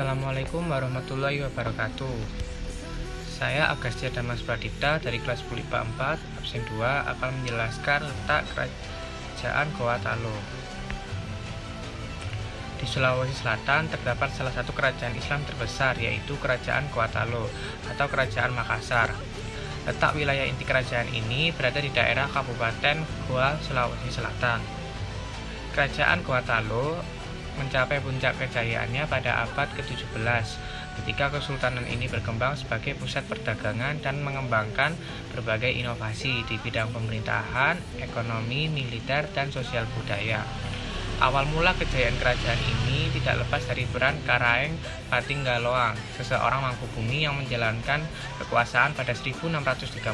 Assalamualaikum warahmatullahi wabarakatuh. Saya Agastya Damas Pradipta dari kelas 10 IPA 4, absen 2 akan menjelaskan letak kerajaan Goa Talo. Di Sulawesi Selatan terdapat salah satu kerajaan Islam terbesar, yaitu Kerajaan Goa Talo atau Kerajaan Makassar. Letak wilayah inti kerajaan ini berada di daerah Kabupaten Goa, Sulawesi Selatan. Kerajaan Goa Talo mencapai puncak kejayaannya pada abad ke-17 ketika kesultanan ini berkembang sebagai pusat perdagangan dan mengembangkan berbagai inovasi di bidang pemerintahan, ekonomi, militer, dan sosial budaya. Awal mula kejayaan kerajaan ini tidak lepas dari peran Karaeng Patinggaloang, seseorang mangkubumi yang menjalankan kekuasaan pada 1639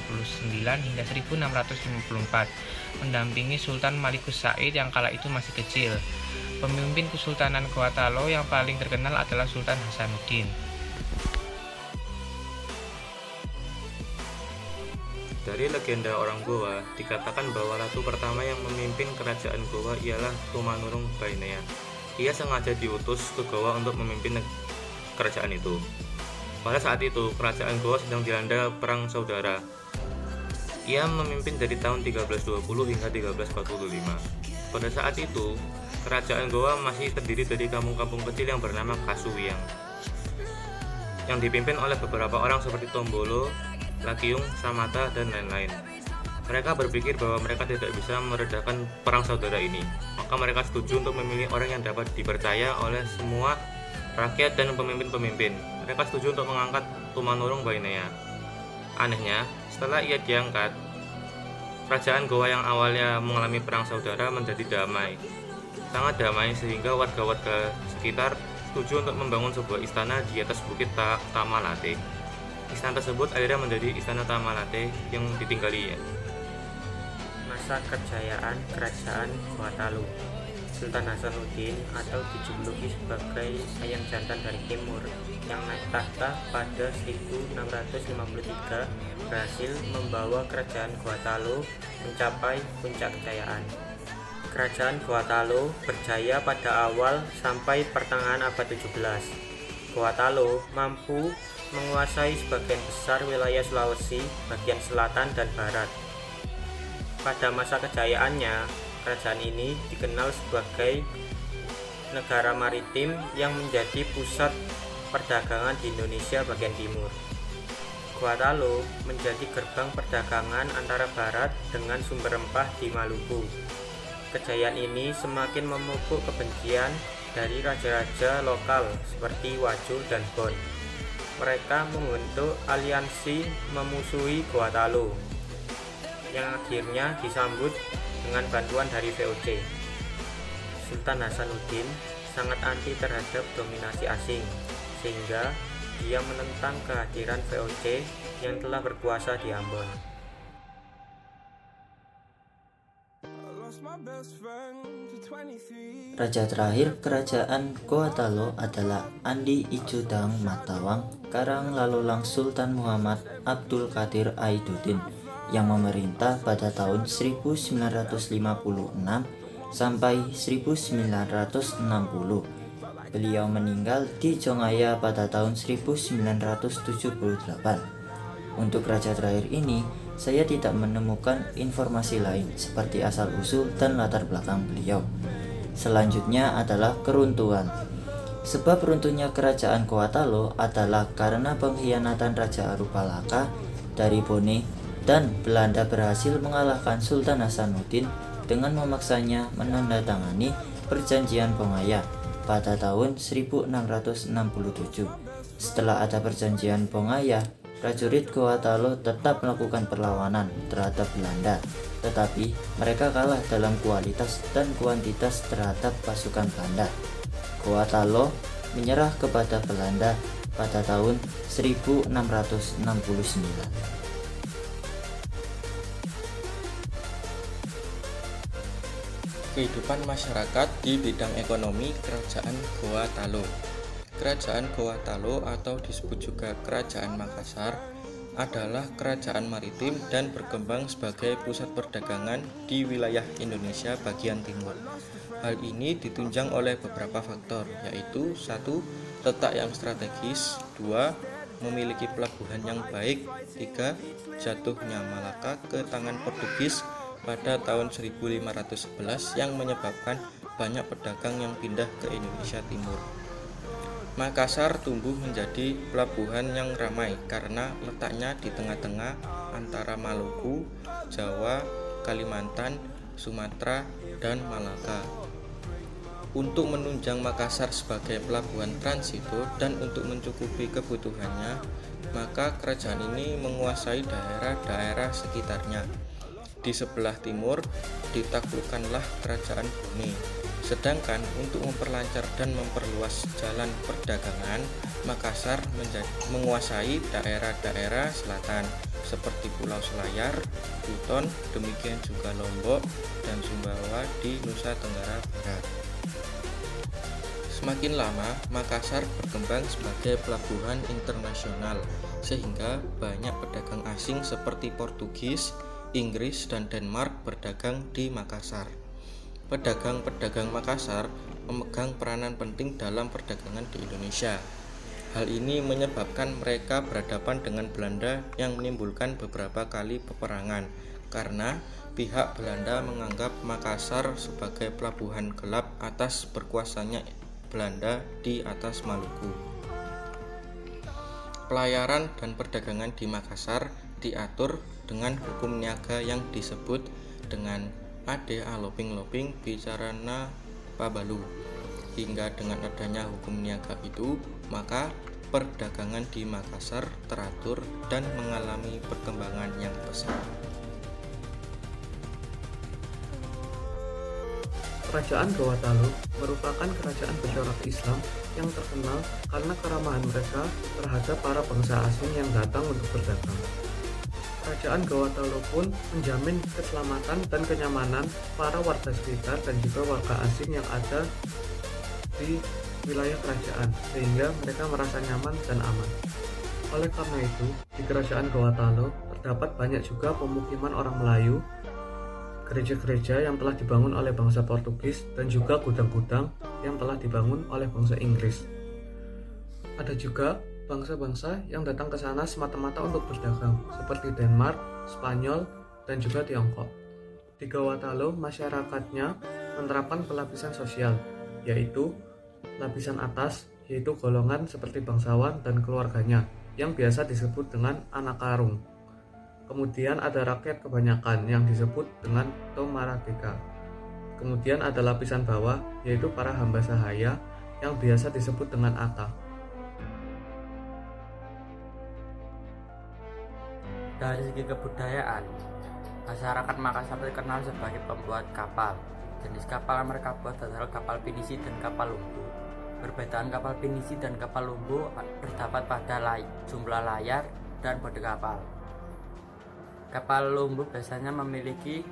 hingga 1654, mendampingi Sultan Malikus Said yang kala itu masih kecil. Pemimpin Kesultanan Goa Talo yang paling terkenal adalah Sultan Hasanuddin. Dari legenda orang Goa, dikatakan bahwa ratu pertama yang memimpin kerajaan Goa ialah Tumanurung Bainea. Ia sengaja diutus ke Goa untuk memimpin kerajaan itu. Pada saat itu, kerajaan Goa sedang dilanda perang saudara. Ia memimpin dari tahun 1320 hingga 1345. Pada saat itu, kerajaan Goa masih terdiri dari kampung-kampung kecil yang bernama Kasuwiang, yang dipimpin oleh beberapa orang seperti Tombolo, Lakiung, Samata, dan lain-lain. Mereka berpikir bahwa mereka tidak bisa meredakan perang saudara ini, maka mereka setuju untuk memilih orang yang dapat dipercaya oleh semua rakyat dan pemimpin-pemimpin. Mereka setuju untuk mengangkat Tumanurung Bainea. Anehnya, setelah ia diangkat, kerajaan Goa yang awalnya mengalami perang saudara menjadi damai, sangat damai, sehingga warga-warga sekitar setuju untuk membangun sebuah istana di atas bukit Tamalate. Istana tersebut akhirnya menjadi Istana Tamalate yang ditinggali. Masa kejayaan Kerajaan Goa Talo. Sultan Hasanuddin atau dijuluki sebagai ayam jantan dari timur yang naik tahta pada 1653 berhasil membawa Kerajaan Goa Talo mencapai puncak kejayaan. Kerajaan Goa Talo berjaya pada awal sampai pertengahan abad 17. Goa Talo mampu menguasai sebagian besar wilayah Sulawesi bagian selatan dan barat. Pada masa kejayaannya, kerajaan ini dikenal sebagai negara maritim yang menjadi pusat perdagangan di Indonesia bagian timur. Goa Talo menjadi gerbang perdagangan antara barat dengan sumber rempah di Maluku. Kejayaan ini semakin memupuk kebencian dari raja-raja lokal seperti Waju dan Bon. Mereka membentuk aliansi memusuhi Goa Talo yang akhirnya disambut dengan bantuan dari VOC. Sultan Hasanuddin sangat anti terhadap dominasi asing, sehingga dia menentang kehadiran VOC yang telah berkuasa di Ambon. Raja terakhir kerajaan Goa Talo adalah Andi Icudang Matawang Karang Lalulang Sultan Muhammad Abdul Qadir Aiduddin yang memerintah pada tahun 1956 sampai 1960. Beliau meninggal di Jongaya pada tahun 1978. Untuk raja terakhir ini, saya tidak menemukan informasi lain seperti asal-usul dan latar belakang beliau. Selanjutnya adalah keruntuhan. Sebab runtuhnya kerajaan Goa Talo adalah karena pengkhianatan Raja Arupalaka dari Bone, dan Belanda berhasil mengalahkan Sultan Hasanuddin dengan memaksanya menandatangani Perjanjian Bongaya pada tahun 1667. Setelah ada Perjanjian Bongaya, prajurit Goa Talo tetap melakukan perlawanan terhadap Belanda, tetapi mereka kalah dalam kualitas dan kuantitas terhadap pasukan Belanda. Goa Talo menyerah kepada Belanda pada tahun 1669. Kehidupan masyarakat di bidang ekonomi Kerajaan Goa Talo. Kerajaan Goa Talo atau disebut juga Kerajaan Makassar adalah kerajaan maritim dan berkembang sebagai pusat perdagangan di wilayah Indonesia bagian timur. Hal ini ditunjang oleh beberapa faktor, yaitu 1. letak yang strategis. 2. Memiliki pelabuhan yang baik. 3. Jatuhnya Malaka ke tangan Portugis pada tahun 1511 yang menyebabkan banyak pedagang yang pindah ke Indonesia Timur. Makassar tumbuh menjadi pelabuhan yang ramai karena letaknya di tengah-tengah antara Maluku, Jawa, Kalimantan, Sumatera, dan Malaka. Untuk menunjang Makassar sebagai pelabuhan transito dan untuk mencukupi kebutuhannya, maka kerajaan ini menguasai daerah-daerah sekitarnya. Di sebelah timur ditaklukkanlah kerajaan Brunei. Sedangkan untuk memperlancar dan memperluas jalan perdagangan, Makassar menguasai daerah-daerah selatan seperti Pulau Selayar, Buton, demikian juga Lombok dan Sumbawa di Nusa Tenggara Barat. Semakin lama, Makassar berkembang sebagai pelabuhan internasional sehingga banyak pedagang asing seperti Portugis, Inggris, dan Denmark berdagang di Makassar. Pedagang-pedagang Makassar memegang peranan penting dalam perdagangan di Indonesia. Hal ini menyebabkan mereka berhadapan dengan Belanda yang menimbulkan beberapa kali peperangan karena pihak Belanda menganggap Makassar sebagai pelabuhan gelap atas berkuasanya Belanda di atas Maluku. Pelayaran dan perdagangan di Makassar diatur dengan hukum niaga yang disebut dengan Ade Aloping Loping Bicarana Pabalu. Hingga dengan adanya hukum niaga itu, maka perdagangan di Makassar teratur dan mengalami perkembangan yang pesat. Kerajaan Gawatalo merupakan kerajaan bercorak Islam yang terkenal karena keramahan mereka terhadap para bangsa asing yang datang untuk berdagang. Kerajaan Gawatalo pun menjamin keselamatan dan kenyamanan para warga sekitar dan juga warga asing yang ada di wilayah kerajaan, sehingga mereka merasa nyaman dan aman. Oleh karena itu, di kerajaan Gawatalo terdapat banyak juga pemukiman orang Melayu, gereja-gereja yang telah dibangun oleh bangsa Portugis, dan juga gudang-gudang yang telah dibangun oleh bangsa Inggris. Ada juga bangsa-bangsa yang datang ke sana semata-mata untuk berdagang, seperti Denmark, Spanyol, dan juga Tiongkok. Di Gawatalo, masyarakatnya menerapkan pelapisan sosial, yaitu lapisan atas, yaitu golongan seperti bangsawan dan keluarganya, yang biasa disebut dengan anak karung. Kemudian ada rakyat kebanyakan yang disebut dengan Tomarateka. Kemudian ada lapisan bawah, yaitu para hamba sahaya yang biasa disebut dengan Ata. Dari segi kebudayaan, masyarakat Makassar dikenal sebagai pembuat kapal. Jenis kapal yang mereka buat adalah kapal pinisi dan kapal lumbu. Perbedaan kapal pinisi dan kapal lumbu terdapat pada jumlah layar dan bodi kapal. Kapal lumbu biasanya memiliki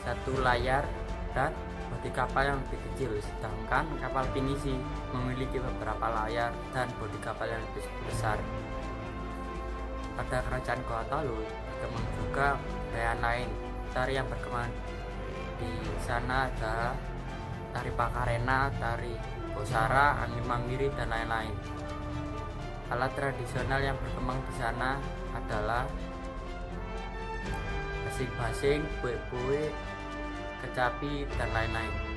satu layar dan bodi kapal yang lebih kecil, sedangkan kapal pinisi memiliki beberapa layar dan bodi kapal yang lebih besar. Pada kerajaan Gawatalo berkembang juga budaya lain. Tari yang berkembang di sana adalah tari Pakarena, tari Bosara, Angin Mamiri, dan lain-lain. Alat tradisional yang berkembang di sana adalah basing-basing, kue-kue, kecapi, dan lain-lain.